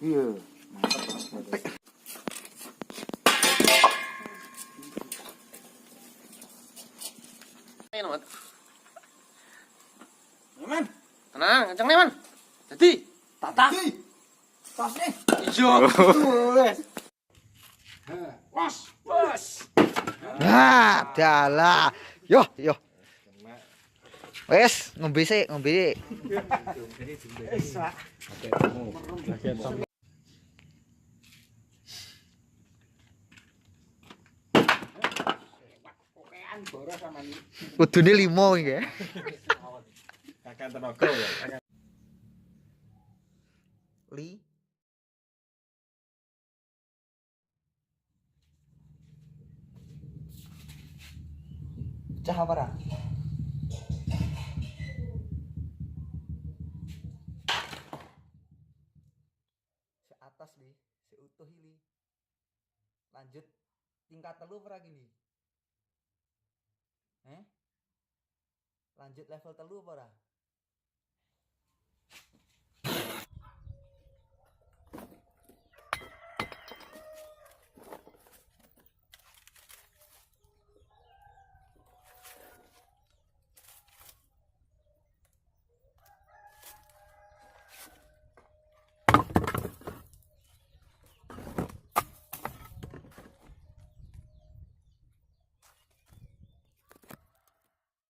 Iya. Mantap. Man. Tenang, kenceng nih, Man. Jadi, Tata. Pas nih. ijo. Wes. Was. Nah, dalah. Yo, yo. Wes, ngombe sik, ngombe. Kudune 5 iki. Kakak tenaga ya. Li. Cah apa ra? Se atas li, se utuh li. Lanjut tingkat telu ora gini? Lanjut level telu apa ora?